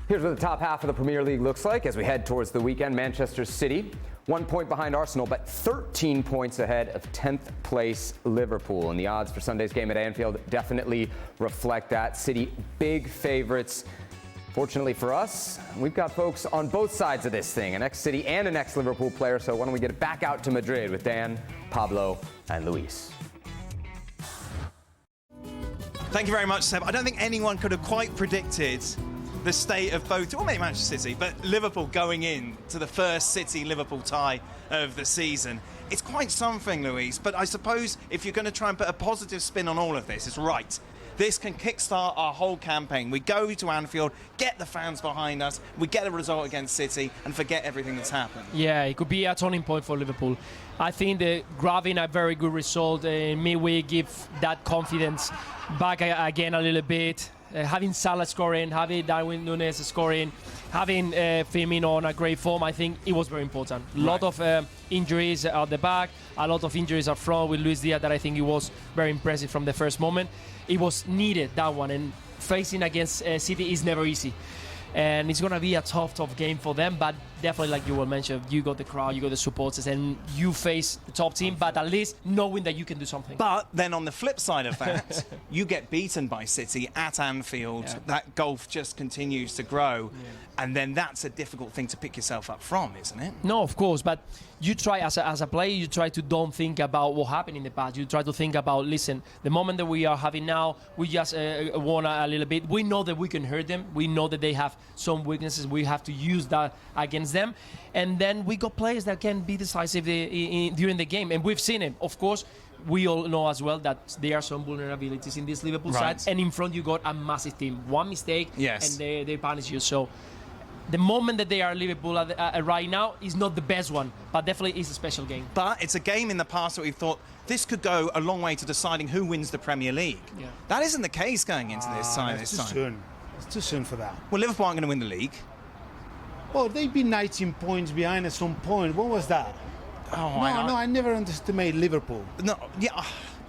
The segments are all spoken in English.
Here's what the top half of the Premier League looks like as we head towards the weekend. Manchester City, 1 point behind Arsenal, but 13 points ahead of 10th place Liverpool. And the odds for Sunday's game at Anfield definitely reflect that. City, big favorites. Fortunately for us, we've got folks on both sides of this thing, an ex-City and an ex-Liverpool player. So why don't we get it back out to Madrid with Dan, Pablo, and Luis. Thank you very much, Seb. I don't think anyone could have quite predicted the state of both, or maybe Manchester City, but Liverpool going in to the first City-Liverpool tie of the season. It's quite something, Luis, but I suppose if you're going to try and put a positive spin on all of this, it's right. This can kickstart our whole campaign. We go to Anfield, get the fans behind us, we get a result against City, and forget everything that's happened. Yeah, it could be a turning point for Liverpool. I think that grabbing a very good result in midweek give that confidence back again a little bit. Having Salah scoring, having Darwin Núñez scoring, having Firmino on a great form, I think it was very important. A lot of injuries at the back, a lot of injuries up front with Luis Diaz that I think it was very impressive from the first moment. It was needed, that one, and facing against City is never easy. And it's going to be a tough game for them, but definitely, like you were mentioned, you got the crowd, you got the supporters, and you face the top team, but at least knowing that you can do something. But then on the flip side of that, you get beaten by City at Anfield. Yeah. That gulf just continues to grow. Yeah. And then that's a difficult thing to pick yourself up from, isn't it? No, of course, but you try, as a player, you try to don't think about what happened in the past. You try to think about, listen, the moment that we are having now, we just won a little bit. We know that we can hurt them. We know that they have some weaknesses. We have to use that against them. And then we got players that can be decisive during the game. And we've seen it. Of course, we all know as well that there are some vulnerabilities in this Liverpool side. And in front, you got a massive team. One mistake, and they punish you. So the moment that they are Liverpool right now is not the best one, but definitely is a special game. But it's a game in the past that we've thought this could go a long way to deciding who wins the Premier League. Yeah. That isn't the case going into this time. It's too soon. It's too soon for that. Well, Liverpool aren't going to win the league. Well, they've been 19 points behind at some point. What was that? Oh, no, I never underestimate Liverpool. No, yeah,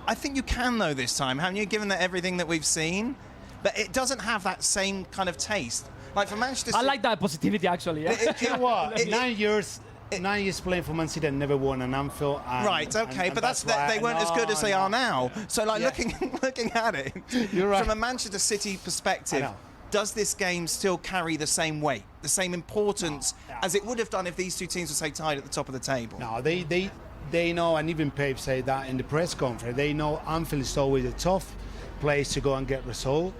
I think you can though this time, haven't you? Given that everything that we've seen, but it doesn't have that same kind of taste. Like for Manchester City, I like that positivity actually. Yeah? You know what? 9 years playing for Man City and never won an Anfield. Right, okay, but that's they weren't as good as they are now. So like looking at it, you're right. From a Manchester City perspective, does this game still carry the same weight, the same importance as it would have done if these two teams were, say, tied at the top of the table? No, they know, and even Pep said that in the press conference, they know Anfield is always a tough place to go and get result.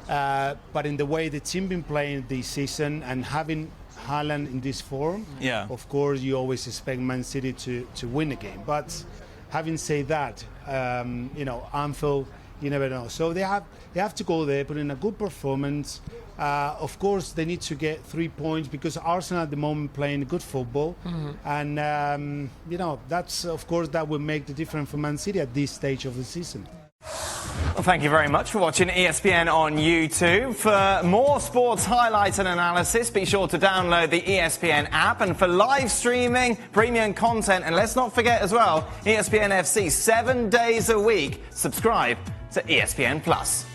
But in the way the team been playing this season and having Haaland in this form, of course you always expect Man City to win the game. But having said that, Anfield, you never know. So they have to go there, put in a good performance. Of course, they need to get 3 points because Arsenal at the moment playing good football, and that's of course that will make the difference for Man City at this stage of the season. Well, thank you very much for watching ESPN on YouTube. For more sports highlights and analysis, be sure to download the ESPN app. And for live streaming, premium content, and let's not forget as well, ESPN FC 7 days a week. Subscribe to ESPN+.